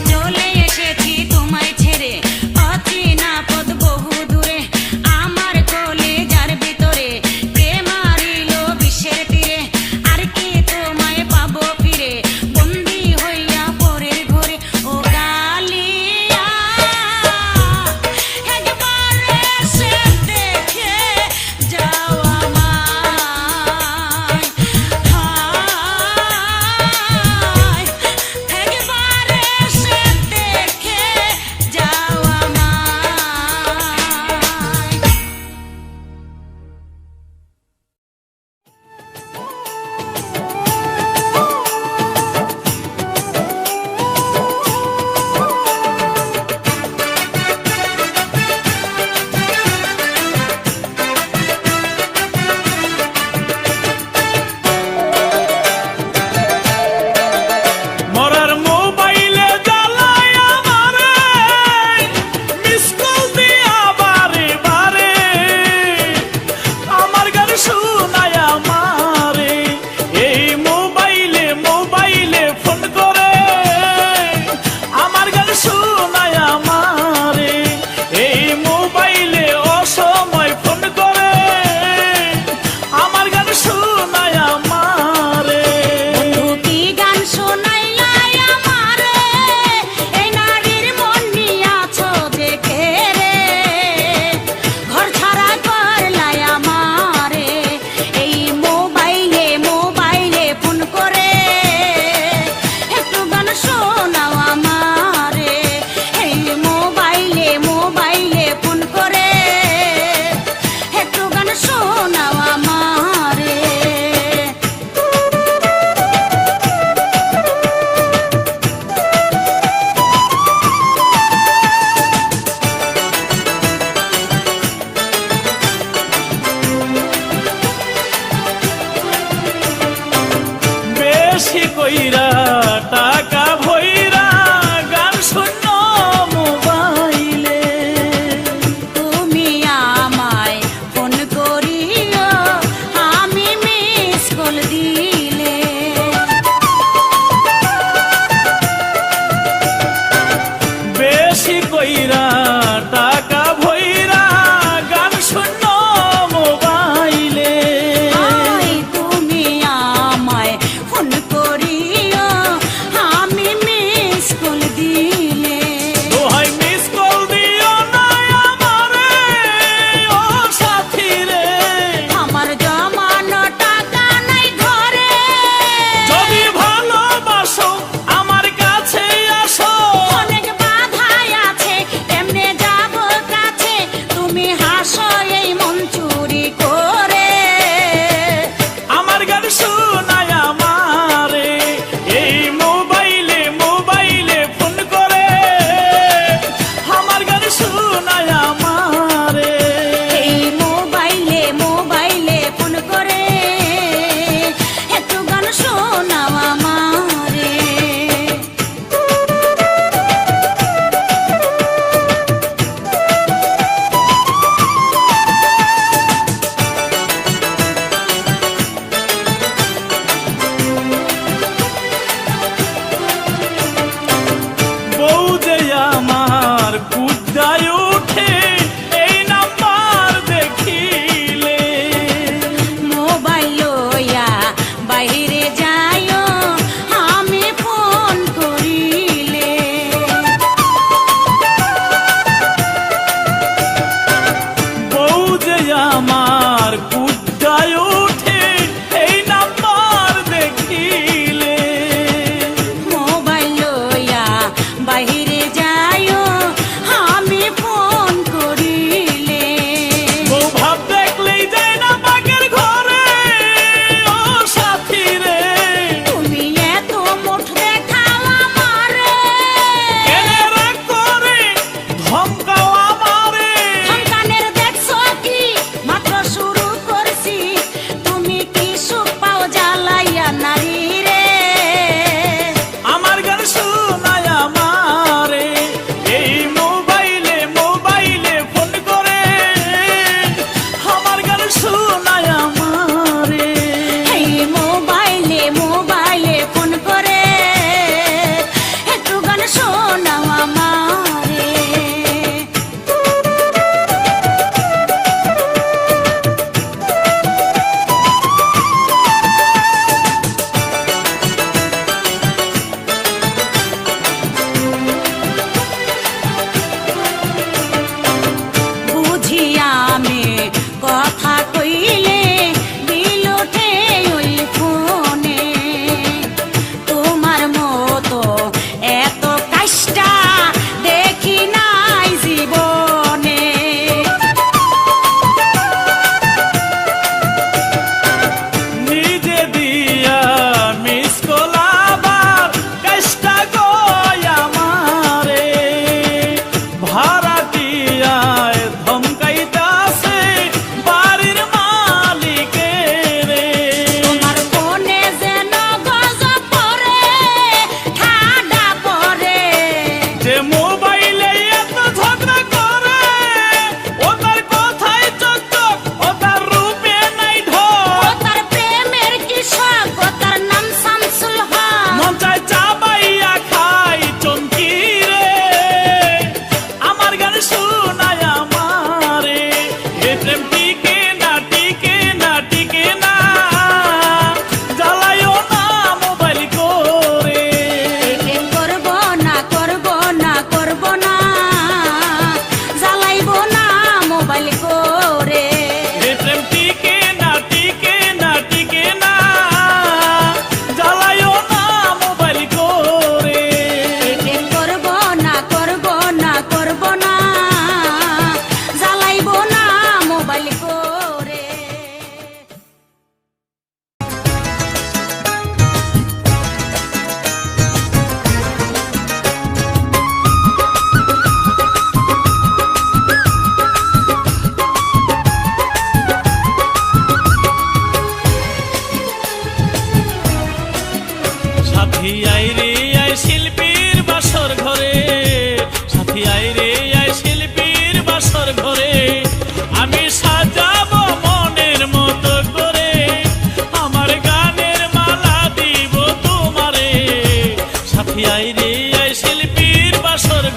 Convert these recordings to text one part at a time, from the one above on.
চলে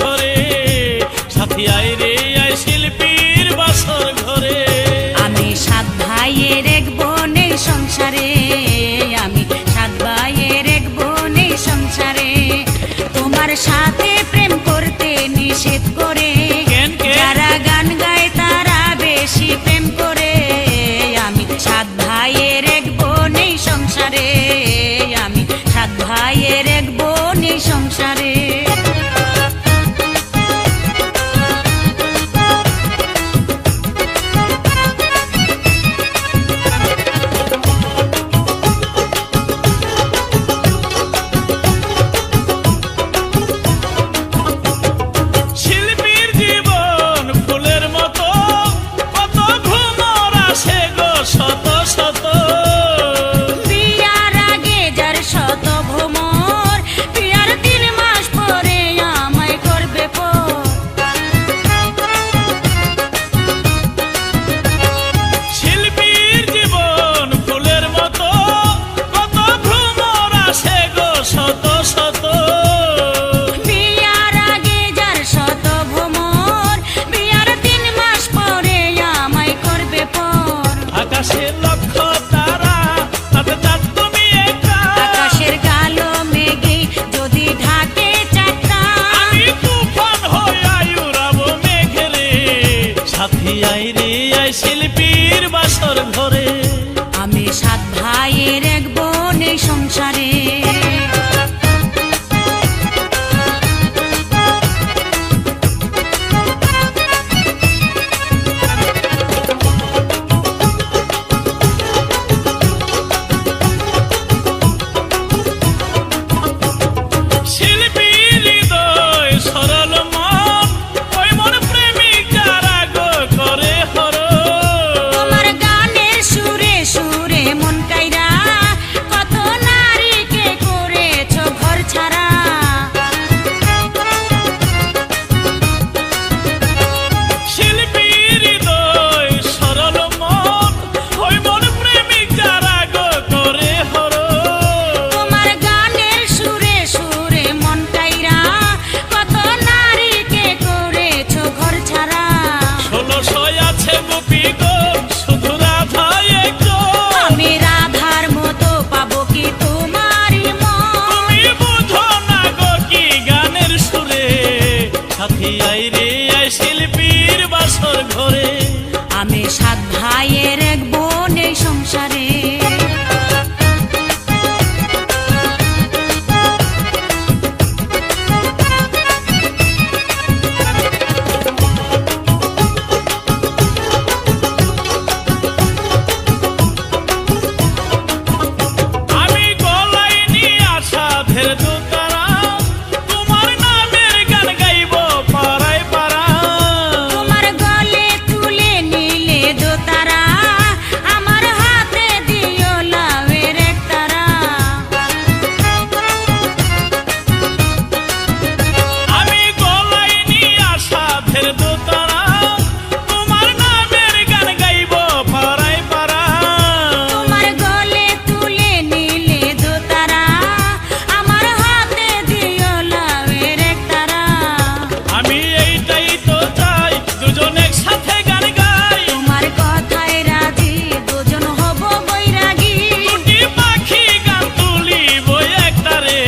ঘরে, সাথী আয় রে আয় শিল্পীর বাসর ঘরে। আমি 7 ভাইয়ের এক বোনে সংসারে, আমি 7 ভাইয়ের এক বোনে সংসারে। তোমার সাথে প্রেম করতে নিষেধ করে, যারা গান গায় তারা বেশি প্রেম করে। আমি 7 ভাইয়ের এক বোনে সংসারে, আমি 7 ভাইয়ের এক বোনে সংসারে। শিল্পীর বাসর ঘরে, আমি 7 ভাইয়ের এক বোনে সংসারে। শিল্পীর বাসর ঘরে, আমি 7 ভাইয়ের এক বোনে সংসারে। আমি গলায় নিয়ে আসা ধের দোতারা, তোমার নামের গান গাইব পাড়ায় পাড়া। তোমার গলে তুলে নিলে দোতারা, আমার হাতে দিও লাউয়ের এক তারা। আমি গলায় নিয়ে আসা ধের দোতারা, তোমার নামের গান গাইব পাড়ায় পাড়া। তোমার গলে তুলে নিলে দোতারা, আমার হাতে দিও লাউয়ের এক তারা। আমি এইটাই তো চাই, দুজন একসাথে গান গাই। তোমার কথায় রাজি, দুজন হব বৈরাগী। দুটি পাখি গান তুলিব একতারে,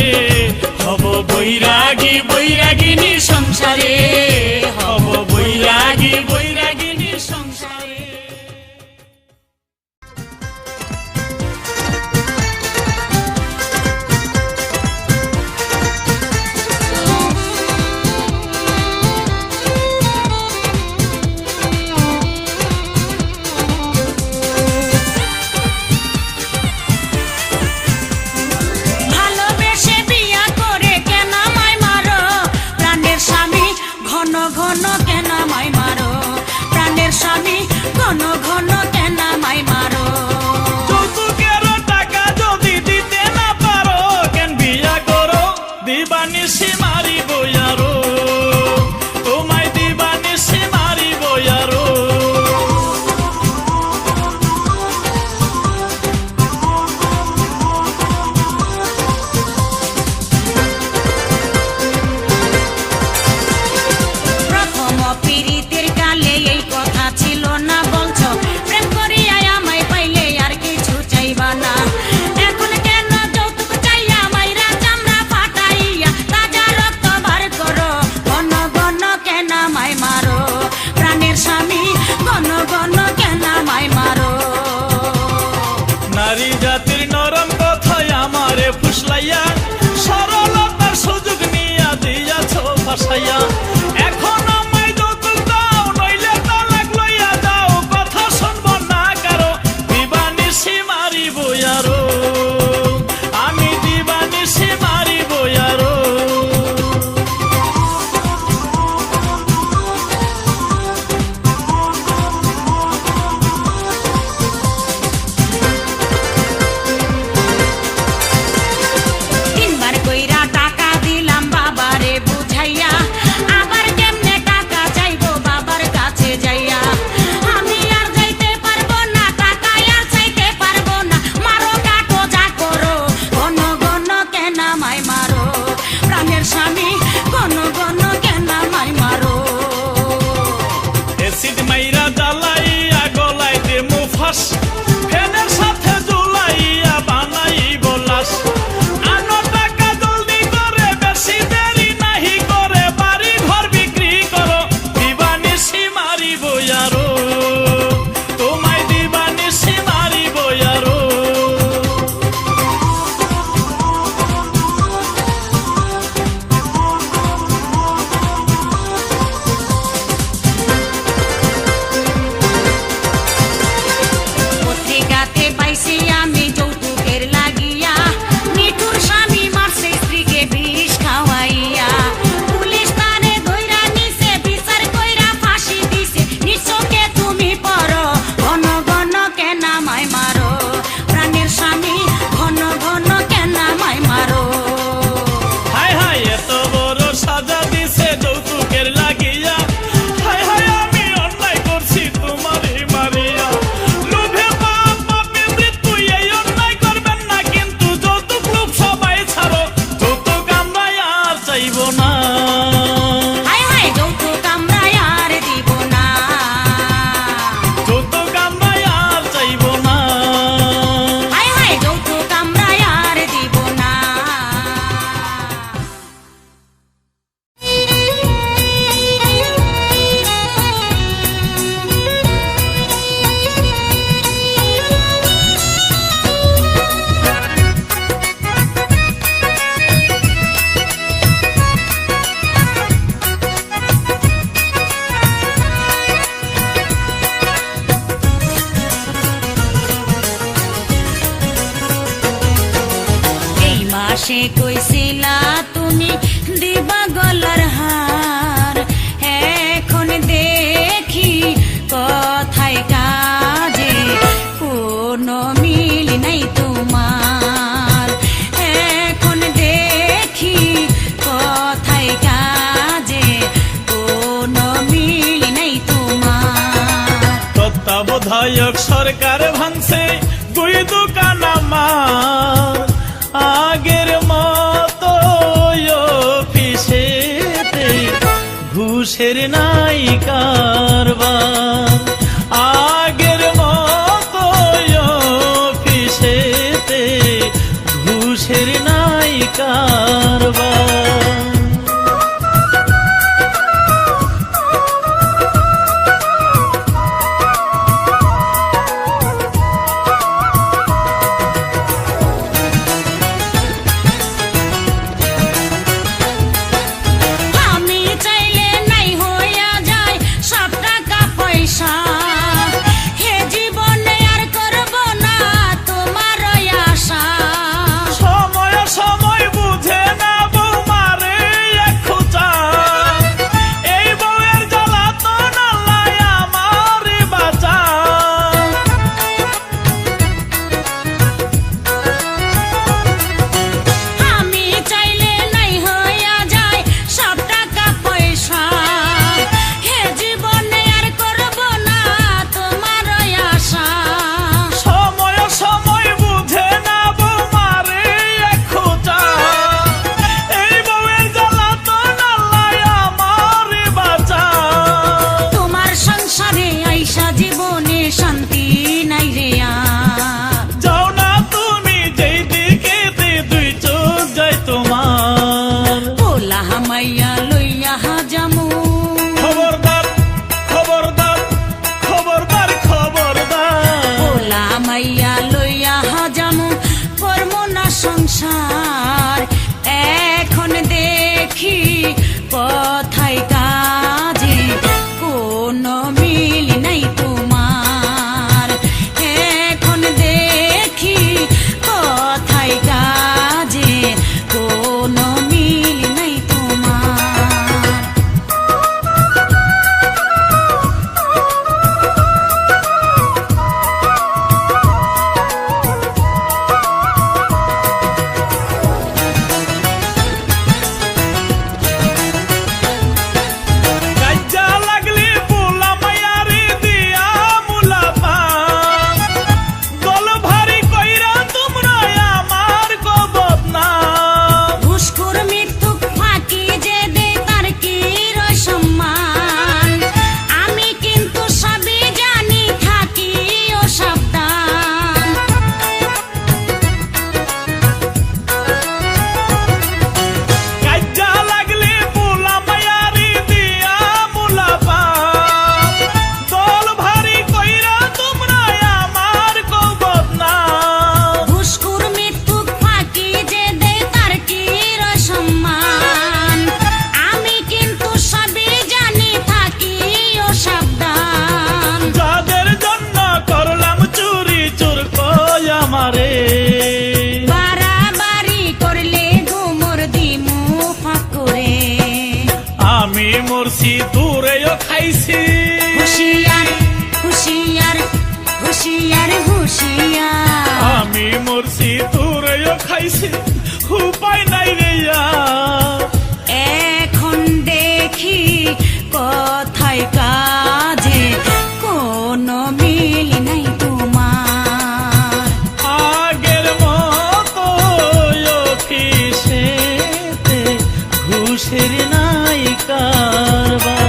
হব বৈরাগী বৈরাগিনী সংসারে, হব বৈরাগী বৈরাগিনী সংসারে। ভালোবেসে বিয়া করে কেন আমায় মারো, প্রাণের স্বামী ঘন ঘন কেন আমায় মারো, প্রাণের স্বামী ঘন ঘন কেন আমায় মারো। যৌতুকের টাকা যদি দিতে না পারো, কেন বিয়া করো দিবানিশি মারিব আরো, তোমায় দিবানিশি মারিব আরো। বসাইয়া। এখন আমায় যৌতুক দাও, নইলে তালাক লইয়া যাও, কথা শুনবো না কারো, দিবানিশি মারিব আরো, আমি দিবানিশি মারিব আরো। তিনবার কইরা টাকা দিলাম বাবারে বুঝাইয়া, আবার কেমনে টাকা চাইবো বাবার কাছে যাইয়া। আমি আর যাইতে পারবো না, টাকা আর চাইতে পারবো না, মারো কাটো যা করো, ঘন ঘন কেন আমায় মারো, প্রাণের স্বামী ঘন ঘন কেন আমায় মারো। এসিড মাইরা জ্বালাইয়া গলায় দেমু ফাঁস, ফ্যানের সাথে ঝুলাইয়া বানাইব লাশ। আনো টাকা জলদি করে, বেশি দেরি নাহি করে, বাড়ি ঘর বিক্রি করো, দিবানিশি মারিব আরো, তোমায় দিবানিশি মারিব আরো। পত্রিকাতে পাইছি আমি যৌতুকের লাগিয়া, নিঠুর স্বামী মারছে স্ত্রীকে বিষ খাওয়াইয়া। পুলিশ তারে ধইরা নিছে, বিচার কইরা ফাঁসি দিছে, নিচকে তুমি পড়ো, ঘন ঘন কেন আমায় মারো, প্রাণের স্বামী ঘন ঘন কেন আমায় মারো। হায় হায় এত বড় সাজা দিছে যৌতুকের লাগিয়া, হায় হায় আমি অন্যায় করছি তোমারই মারিয়া। লোভে পাপ পাপে মৃত্যু, এই অন্যায় করবেন না, কিন্তু যৌতুক লোভ সবাই ছাড়ো, যৌতুক আমরা আর চাইব না। হায় হায় যৌতুক আমরা আর দিব না, যৌতুক আমরা আর চাইব না। হায় হায় যৌতুক আমরা আর দিব না। এই মাসে কইছিলা তুমি দিবা গলার হার, এখন দেখি কথায় কাজে কোনো মিল নাই তোমার। এখন দেখি কথায় কাজে কোনো মিল নাই তোমার। তত্ত্বাবধায়ক সরকার ভাঙছে দুই দোকান আমার, আগের মতো অফিসেতে ঘুষের নাই কারবার, আগের মতো অফিসেতে ঘুষের নাই কারবার। আমি চাইলে নাই হইয়া যায় সব টাকা পয়সা, হে জীবনে আর করব না তোমার আশা। সময় সময় বুঝে না বৌমা খাইছি হুশিয়ার হুশিয়ার হুশিয়ার হুশিয়ার আমি মরছি তোরেও খাইছি উপায় নাই রে আর। এখন দেখি কথায় কাজে কোনো মিল নাই তোমার আগের মতো অফিসেতে ঘুষের নাই কারবার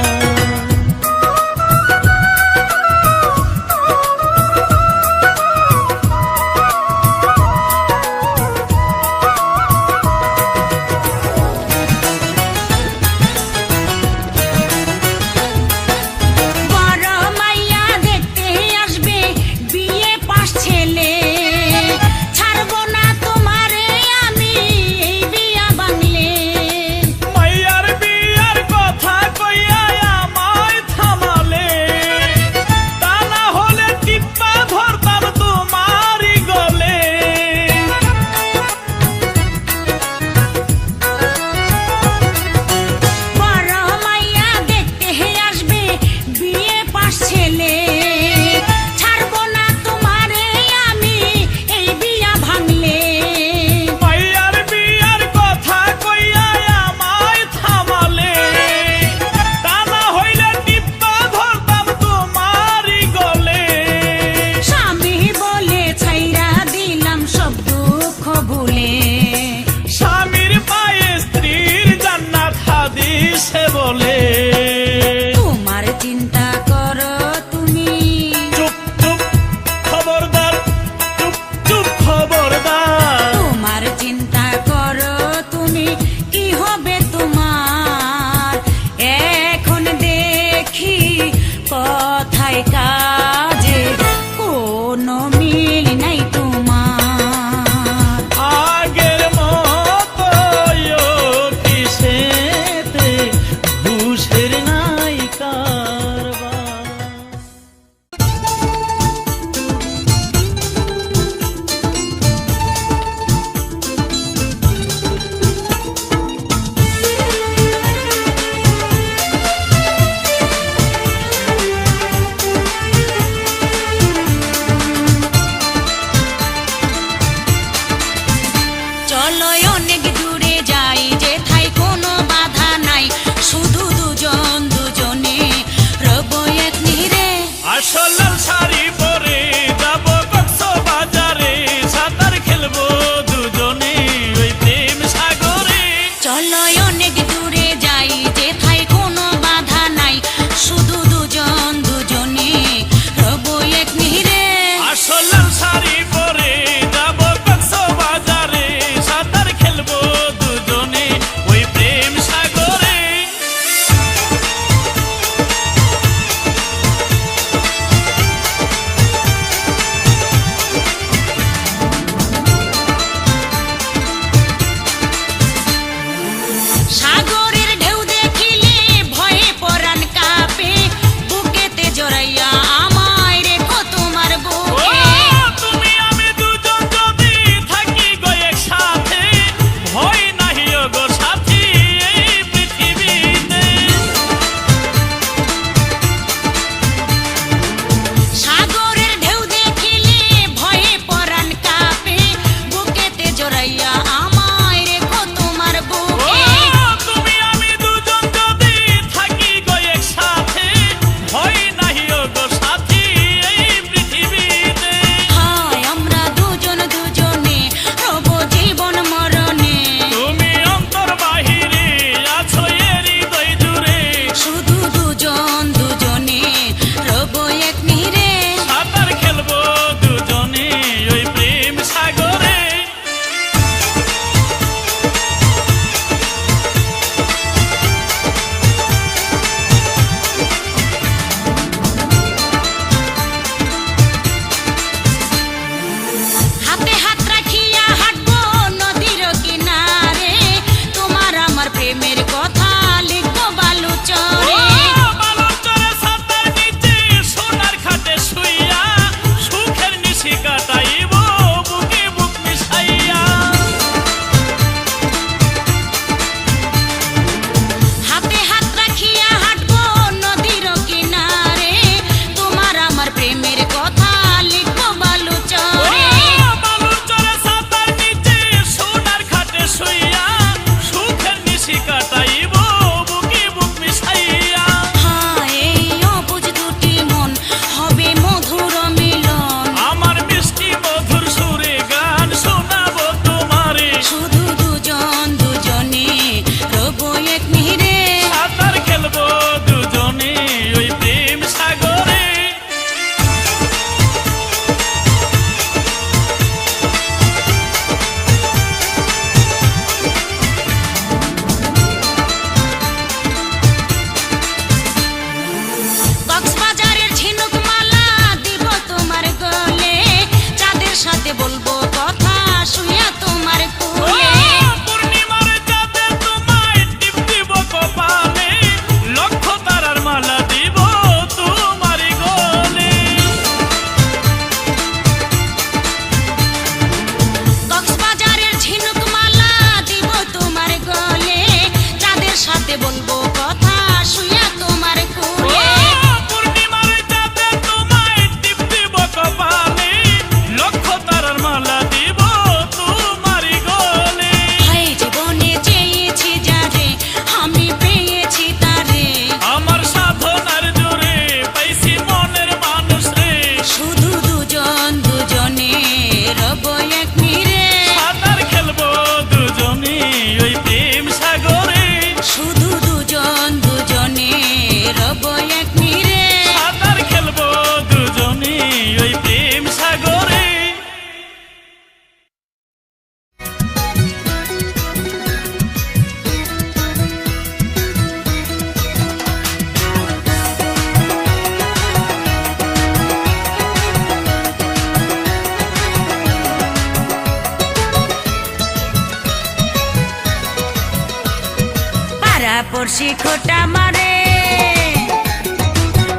পড়শি খোটা মারে,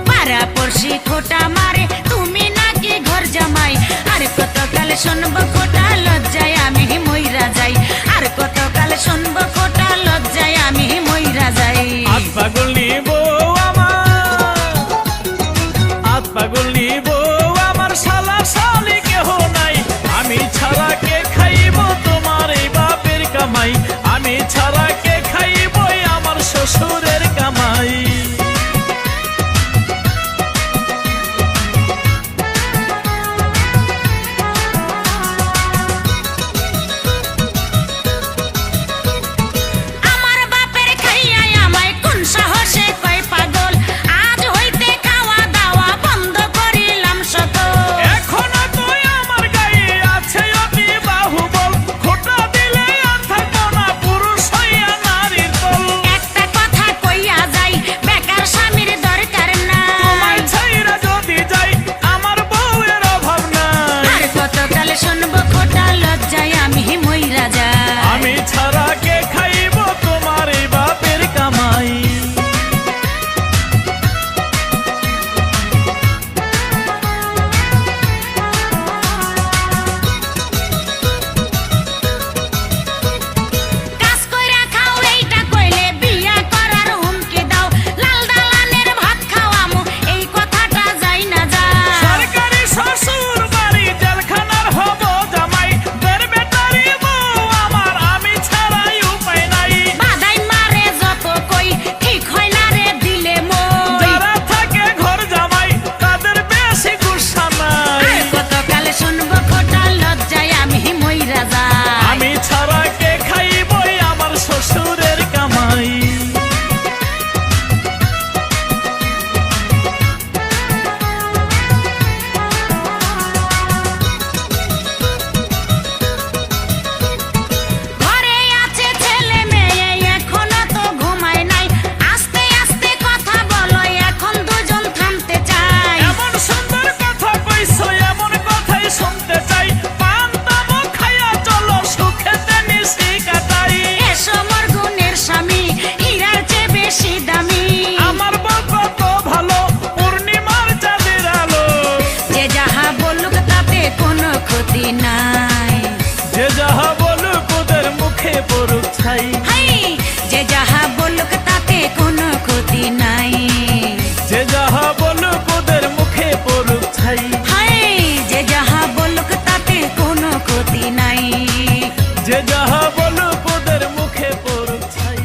পাড়া পড়শি খোটা মারে, তুমি নাকি ঘর জামাই। আর কতকাল শুনবো খোটা, লজ্জায় আমি মইরা যাই। আর কতকাল শুনবো খোটা, লজ্জায় আমি মইরা যাই। আত পাগল নিব আমার, আত পাগল নিব আমার, শালা শালি কেহ নাই। আমি ছাড়া কে খাইব তোমার এই বাপের কামাই, আমি ছাড়া কে খাইব আমার শ্বশুরের কামাই। আমার বাপের খাইয়া আমায় কোন সাহসে কয় পাগল, আজ হইতে খাওয়া দাওয়া বন্ধ করিলাম সকল। এখনো তুই আমার গায়ে আছে অতি বাহুবল, খোটা দিলে আর থাকবো না পুরুষ হইয়া নারীর দল। একটা কথা কইয়া যাই, বেকার স্বামীর দরকার নাই। তোমায় ছাইরা যদি যাই আমার বউয়ের অভাব নাই। আর কতকাল শুনবো খোটা, লজ্জায় আমি মইরা যাই। আমি ছাড়া কে খাইব তোমার এই বাপের কামাই। কাজ কইরা খাও এইটা কইলে বিয়া করার হুমকি দাও। লাল দালানের ভাত খাওয়ামু এই কথাটা যাই না যায়। সরকারি শ্বশুর বাড়ি জেলখানার হব জামাই, বের বেটারি বউ আমার, আমি ছাড়াই উপায় নাই। বাদাই মারে যত কই, ঠিক হয় না রে দিলে মই। যারা থাকে ঘর জামাই তাদের বেশি গুসা নাই। আর কতকাল শুনবো খোটা, লজ্জায় আমি মইরা যাই। আমি ছাড়া কে খাইব আমার শ্বশুরের কামাই। ঘরে আছে ছেলে মেয়ে এখনো তো ঘুমায় নাই। আস্তে আস্তে কথা বলো, এখন দুজন থামতে চাই। এমন সুন্দর কথা কইছো, এমন কথাই শুনতে চাই। পান তামাক খাইয়া চলো, সুখেতে নিশি কাটাই। এসো মোর গুণের স্বামী, হীরার চেয়ে বেশি দামি। আমার বউ কত ভালো, পূর্ণিমার চাঁদের আলো। যে যাহা বলুক তাতে কোনো ক্ষতি নাই। যে যাহা বলুক ওদের মুখে পড়ুক ছাই। হাই, যে যাহা বলুক তাতে কোনো ক্ষতি নাই। যে যাহা বলুক ওদের মুখে পড়ুক ছাই। হাই, যে যাহা বলুক তাতে কোনো ক্ষতি নাই। যে যাহা বলুক ওদের মুখে পড়ুক ছাই।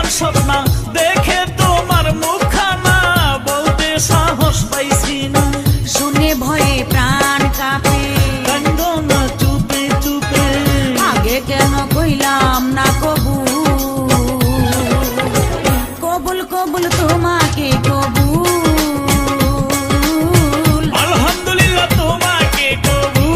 জীবন স্বপ্ন দেখে তোমার মুখখানা বলতে সাহস পাইছি না। শুনে ভয়ে প্রাণ কাঁপে, কান্দো না চুপে চুপে, আগে কেন কইলাম না কবুল, কবুল কবুল তোমাকে কবুল। আলহামদুলিল্লাহ তোমাকে কবুল।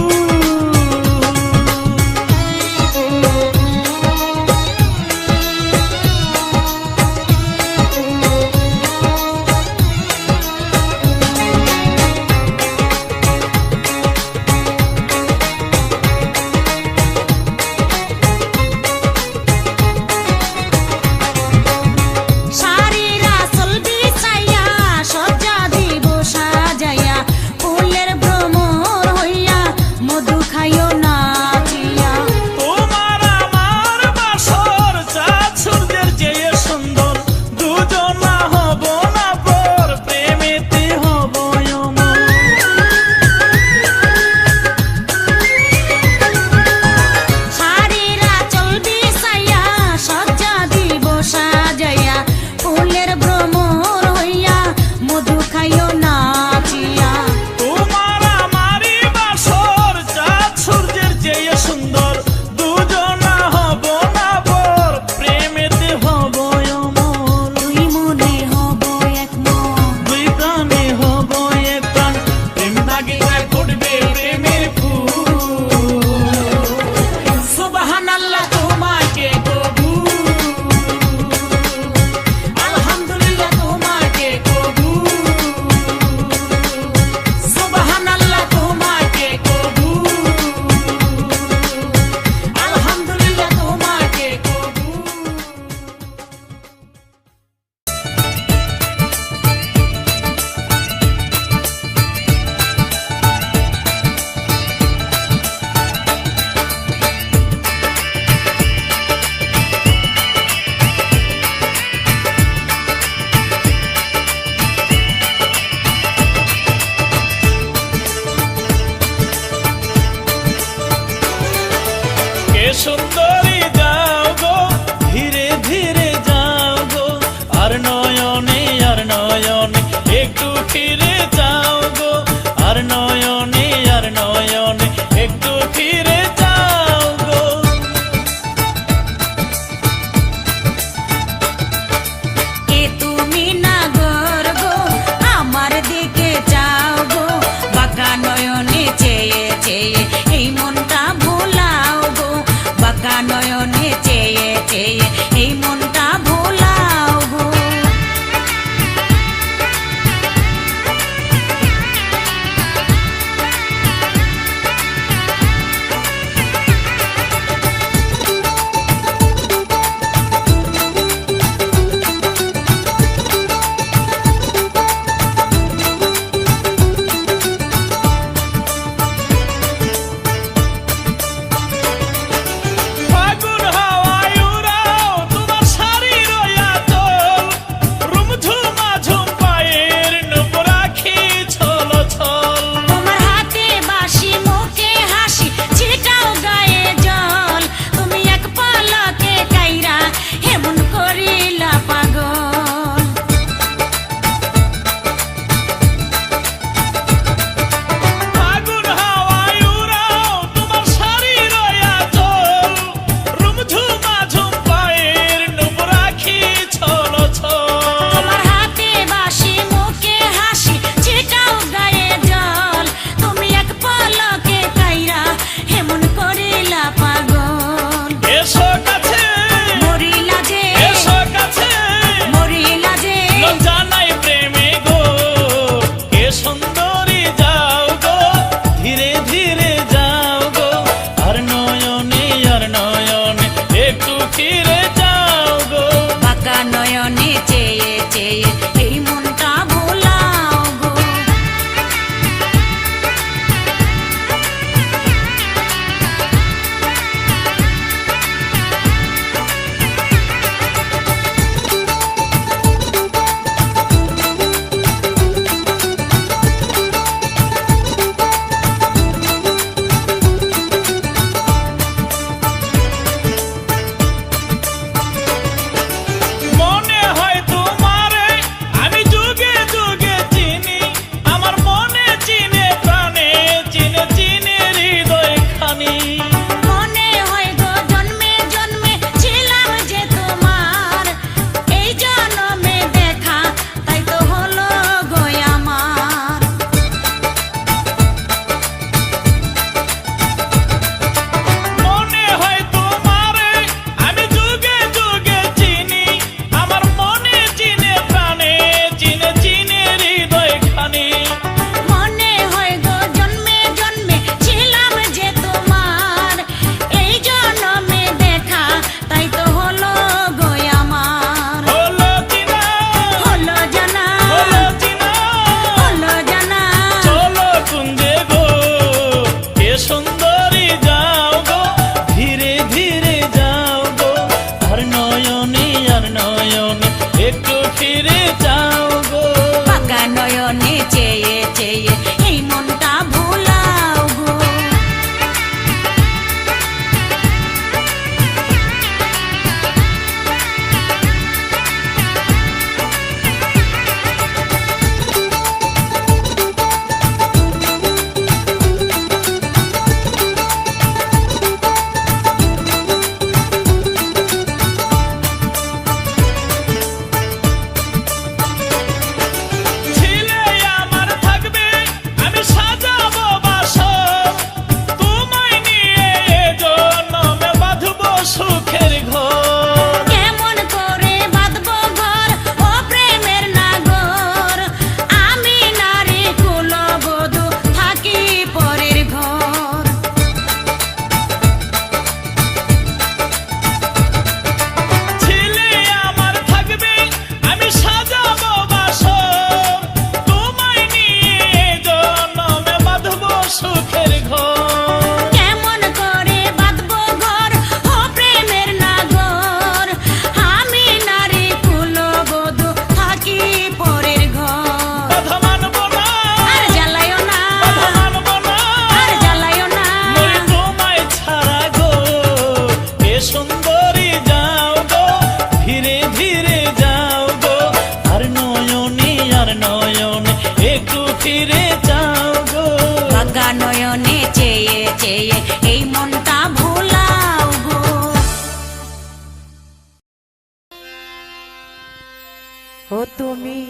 ও তুমি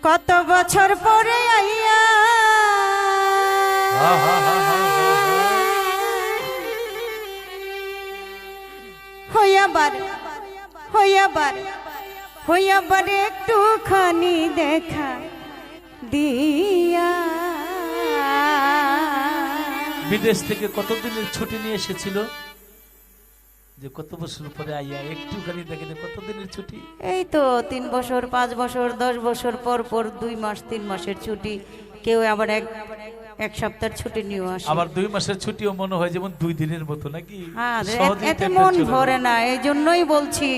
কত বছর পরে আইয়া হইয়াবার একটুখানি দেখা দিয়া। বিদেশ থেকে কতদিনের ছুটি নিয়ে এসেছিল, যে কত বছর পরে আইয়া একটুখানি দেখেন কতদিনের ছুটি? এই তো 3 বছর 5 বছর 10 বছর পর পর 2 মাস 3 মাসের ছুটি, কেউ আবার এক সপ্তাহের ছুটি নিয়ে আসে। আবার 2 মাসের ছুটিও মনে হয় যেমন 2 দিনের মতো নাকি? হ্যাঁ, সহজেই এতে টেম্পারেচার মন চলে ভরে যায়। না, এই জন্যই বলছি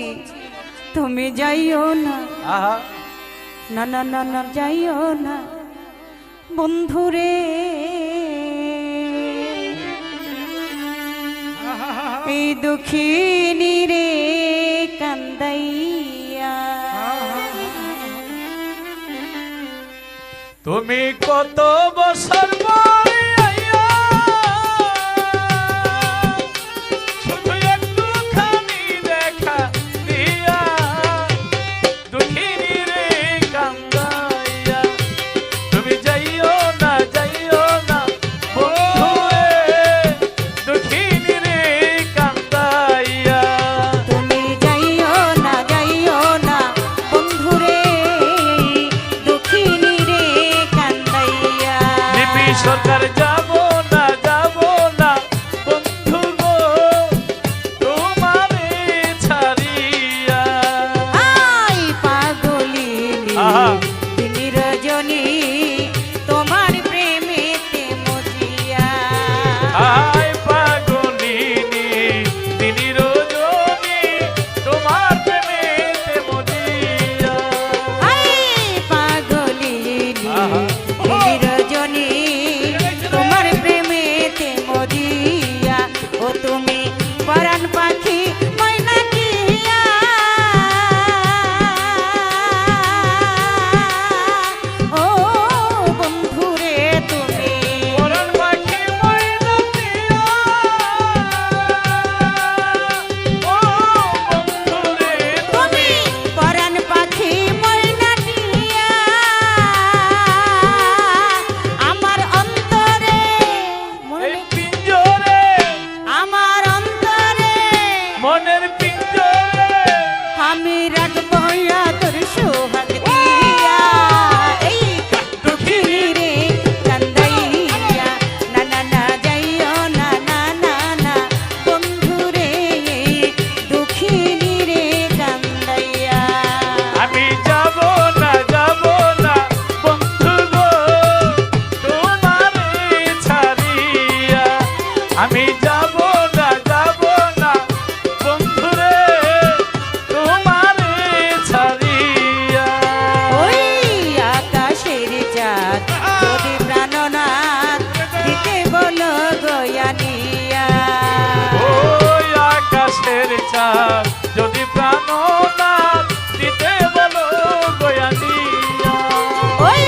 তুমি যাইও না, আহা, না না না না যাইও না বন্ধুরে, এই দুঃখিনী রে কান্দাইয়া। তুমি কত বছর পরে আইয়া, শুধু একটুখানি দেখা দিয়া, দুঃখিনী রে কান্দাইয়া। তুমি যাইও না বন্ধু রে, দুঃখিনী রে কান্দাইয়া। তুমি যাইও না বন্ধুরে, দুঃখিনী রে কান্দাইয়া। লিপি সরকার যাব না বন্ধু গো, তোমারে ছাড়িয়া। আই পাগলিনী আহা। তিনি রজনী তোমার প্রেমেতে মজিয়া। আয় পাগলিনী তিনি রজনী, তোমার প্রেমেতে মজিয়া। আই পাগলিনী আহা। তিনি রজনী তোমার প্রেমেতে মজিয়া। ও তুমি পরাণ পাখি ময়না কিয়া, ও বন্ধুরে তুমি পরাণ পাখি ময়না দিয়া, ও বন্ধু রে তুমি পরাণ পাখি ময়না দিয়া, আমার অন্তরে এই পিঞ্জরে, আমার অন্তরে মনের পিঞ্জরে আমি রাখবো তোর সোহাগ দিয়া। এই দুঃখিনী রে কান্দাইয়া, না না না যাইও না বন্ধু রে, দুঃখিনী রে কান্দাইয়া। আমি যাব না বন্ধু গো, তোমারে ছাড়িয়া। আমি যাব না বন্ধু রে, তোমারে ছাড়িয়া। ওই আকাশের চাঁদ যদি প্রাণনাথ দিতে বলো গয়ানিয়া। ওই আকাশের চাঁদ যদি প্রাণনাথ দিতে বলো গয়ানিয়া। ওই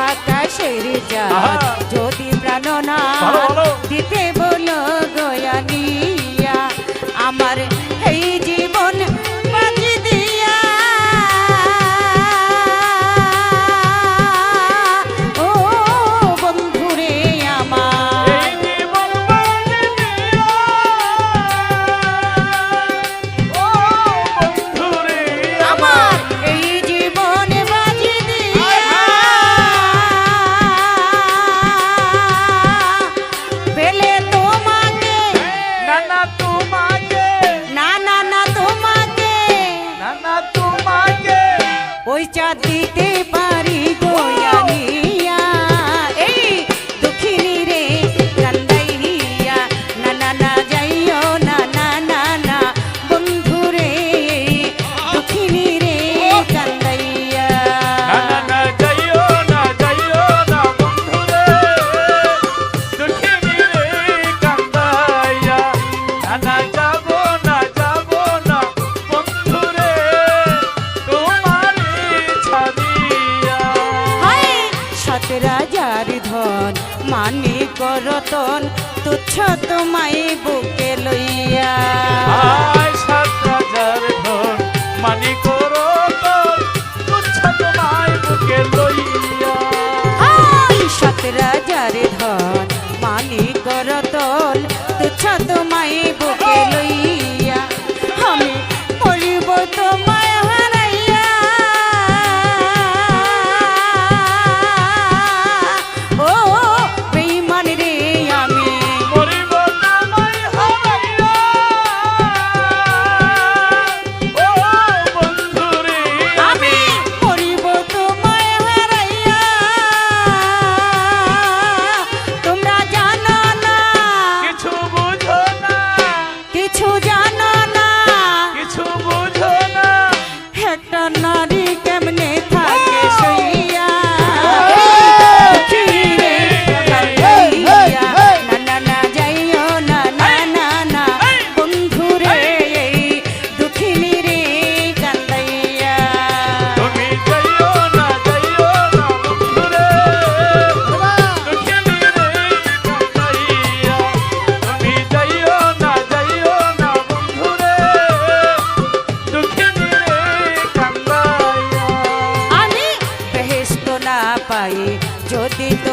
আকাশের চাঁদ আহা। যদি ভালো, প্রাণনাথ ভালো। দিতে বলো গয়ানিয়া। আমার এই জীবন বাজি দিয়া, ও বন্ধুরে আমার এই জীবন বাজি দিয়া, ও বন্ধু রে আমার এই জীবন বাজি দিয়া, পেলে তোমাকে নানা তোমাকে, না তোমাকে নানা তোমাকে ওই চাঁদ দিতে পারি গয়ানিয়া। এই দুঃখিনী রে কান্দাইয়া, না না না যাইও না বন্ধু রে, দুঃখিনী রে কান্দাইয়া। নানা যাইও না বন্ধু রে, দুঃখিনী রে কান্দাইয়া। নানা যাব না বন্ধু রে, তোমারে ছাড়িয়া। হায় সত রাজার ধন মানিক রতন তুচ্ছ তোমায় বুকে লইয়া। আয় 7,000 ধন মানিক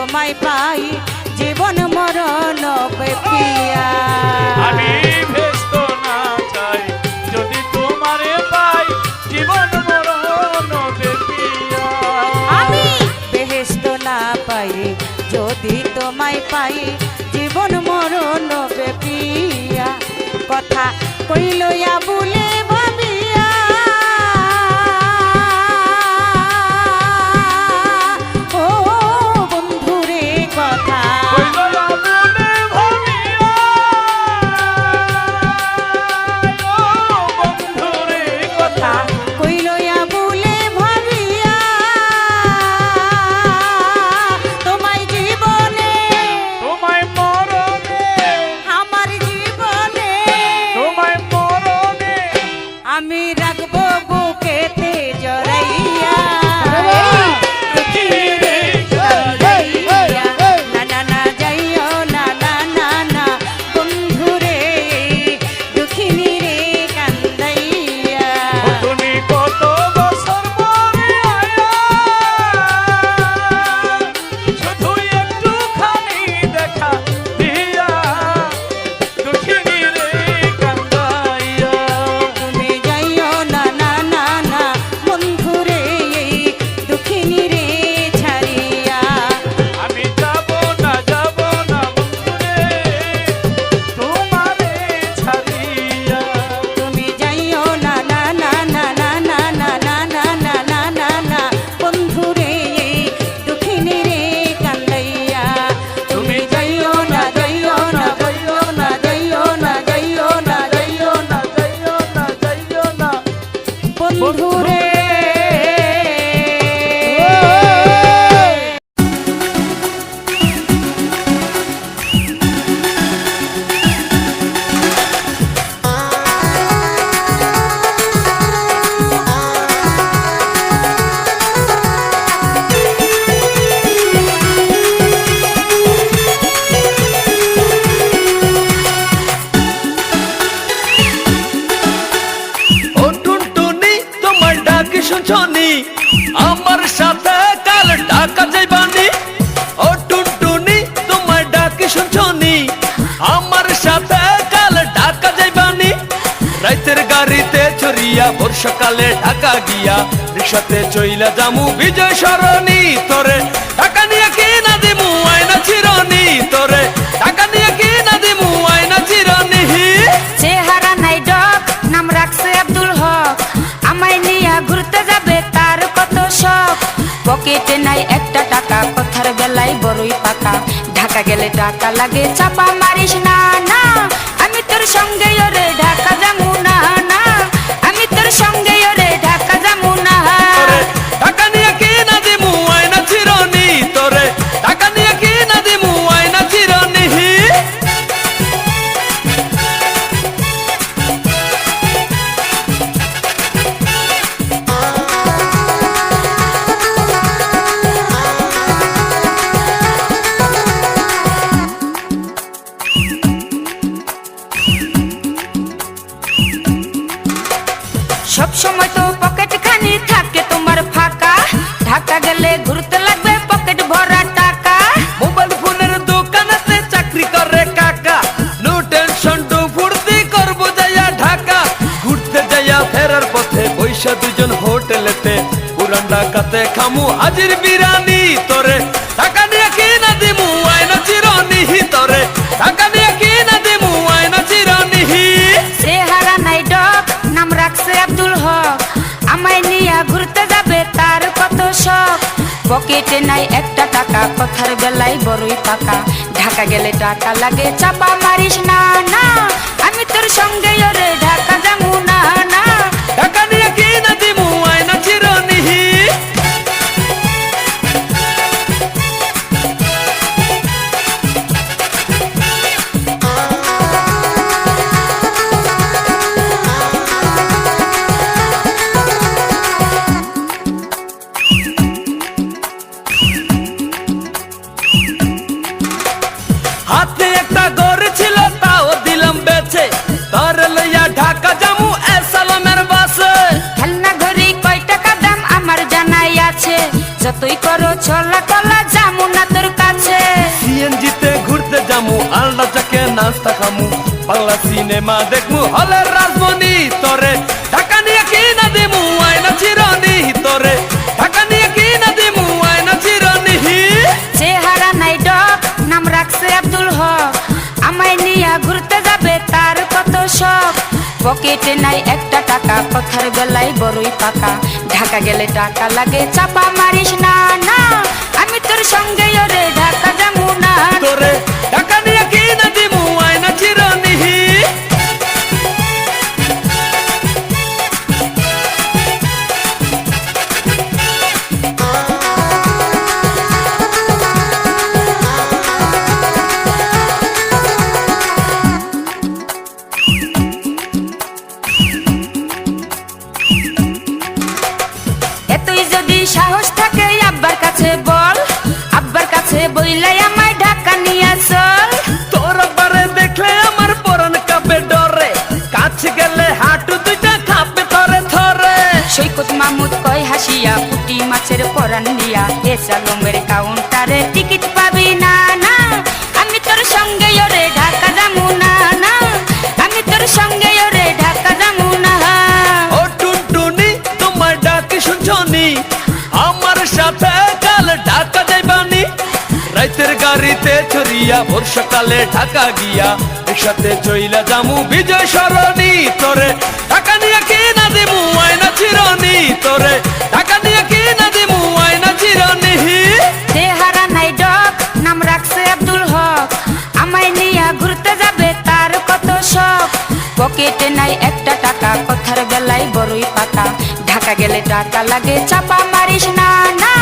তোমায় পাই জীবন মরণ প্রিয়া। আমি ভেস্ত না চাই যদি তোমারে পাই জীবন মরণ দেখিয়া। আমি বেহেশত না পাই যদি তোমায় পাই জীবন মরণ প্রিয়া। কথা কইলয়া বলে ভাবিয়া ও বন্ধুরে কথা কইলো মনে ভাবিয়া ও বন্ধুরে কথা। কইলয়া বলে ভাবিয়া তোমায় জীবনে তোমায় মরণে আমার জীবনে তোমায় মরণে আমি রাখবো বুকেতে জড়াইয়া। না না না যাইও না না না না বন্ধুরে দুঃখিনী রে কান্দাইয়া। তুমি কত বছর পরে আয়া শুধু একটুখানি দেখা দিয়া দুঃখিনী রে কান্দাইয়া। তুমি যাইও না না না না বন্ধুরে দুঃখিনী রে ছাড়িয়া। আমি যাব না বন্ধুরে তোমারে ছাড়িয়া। তুমি যাইও না না না না না না না না না না না না না বন্ধুরে দুঃখিনী রে কান্দাইয়া। তুমি যাইও না যাইও না যাইও না যাইও না যাইও না যাইও না যাইও না বন্ধুরে। ও টুনটুনি তোমার ডাক শুনছনি আমার সাথে কাল ঢাকা যাইবানি। ও টুনটুনি তোমার ডাক শুনছনি আমার সাথে কাল ঢাকা যাইবানি। রাইতের গাড়িতে চড়িয়া ভোর সকালে ঢাকা গিয়া রিক্সাতে চইলা জামু বিজয় সরণি। তোরে টাকা নিয়ে কি না দিমু আয়না চিরনি। তোরে টাকা নিয়ে কি না দিমু আয়না চিরনি। চেহারা নাই ডক নাম রাখছে আব্দুল হক আমায় নিয়া ঘুরতে যাবে তার কত শখ। পকেটে নাই একটা টাকা কথার বেলায় বড়ই পাকা ঢাকা গেলে টাকা লাগে চাপা মারিস না না আমি তোর সঙ্গে ওরে ঢাকা যামু না না আমি তোর সঙ্গে ওরে ঢাকা যামু না। তোরে টাকা নিয়ে কি না দিমু আয়না চিরনি। তোরে টাকা নিয়ে কি না দিমু আয়না চিরনি। সব সময় তো পকেট খানি থাকে তোমার ফাঁকা ঢাকা গেলে ঘুরতে লাগবে পকেট ভরা টাকা। মোবাইল ফোনের দোকানেতে চাকরি করে কাকা। নো টেনশন টু ফুর্তি করবো যাইয়া ঢাকা। ঘুরতে যাইয়া ফেরার পথে বৈশা দুজন হোটেলেতে পুরান ঢাকাতে খামু হাজির বিরানি। তোরে টাকা নিয়ে কি না দিমু আয়না চিরনি। তোরে টাকা নিয়ে কি না দিমু আয়না চিরনি। চেহারা নাই ডক নাম রাখছে আব্দুল হক আমায় নিয়া ঘুরতে যাবে তার কত শখ। পকেটে নাই একটা টাকা কথার বেলায় বড়ই পাকা ঢাকা গেলে টাকা লাগে চাপা মারিস না না আমি তোর সঙ্গে ওরে ঢাকা যামু না না। টাকা নিয়ে কি না দিমু আয়না চিরনি। হাতে একটা গড় ছিল তাও দিলাম বেচে। তোর লইয়া ঢাকা জামু সালামের বাসে। খেলনা ঘড়ি কয় টাকা দাম আমার জানাই আছে যতই করো ছলা কলা যামু না তোর কাছে। নাস্তা খামু বাংলা সিনেমা দেখমু হলের রাজমণি তোরে ঢাকা নিয়ে কি না দিমু আয়না চিরনি তোরে ঢাকা নিয়ে কি না দিমু আয়না চিরনি চেহারা নাই ডক নাম রাখছে আব্দুল হক আমায় নিয়ে ঘুরতে যাবে তার কত শখ পকেটে নাই একটা টাকা কথার বেলায় বড়ই পাকা ঢাকা গেলে টাকা লাগে চাপা মারিস না না আমি তোর সঙ্গে ওরে ঢাকা যাবো না তোরে ঢাকা নিয়ে কি না দিমু আয়না চিরনি এতই যদি সাহস থাকে আব্বার কাছে বল আব্বার কাছে বইলাই আমায় ঢাকা নিয়ে চল তোর বারে দেখলে আমার পরন কাঁপে ডরে কাছে গেলে হাঁটু দুইটা কাঁপে ধরে ধরে সৈকত মাহমুদ কয় হাসিয়া পুটি মাছের পরান নিয়া এ সালমের কাউন্টারে টিকিট পাবি না না আমি তোর সঙ্গে ওরে ঢাকা যাবো না না আমি তোর সঙ্গে ওরে ঢাকা যাবো না ও টুনটুনি তোমার ডাক শুনছনি আমার সাথে কাল ঢাকা যাইবানি রাইতের গাড়িতে ছড়িয়া ভোর সকালে ঢাকা গিয়া একসাথে চইলা যামু বিজয় সরণি তোরে ঢাকা নিয়ে কি না দিমু আয়না চিরনি তোরে ঢাকা নিয়ে কি না দিমু আয়না চিরনি চেহারা নাই ডক নাম রাখছে আব্দুল হক আমায় নিয়ে ঘুরতে যাবে তার কত শখ পকেটে নাই একটা টাকা কথার বেলায় বড়ই পাকা ঢাকা গেলে টাকা লাগে চাপা মারিস না না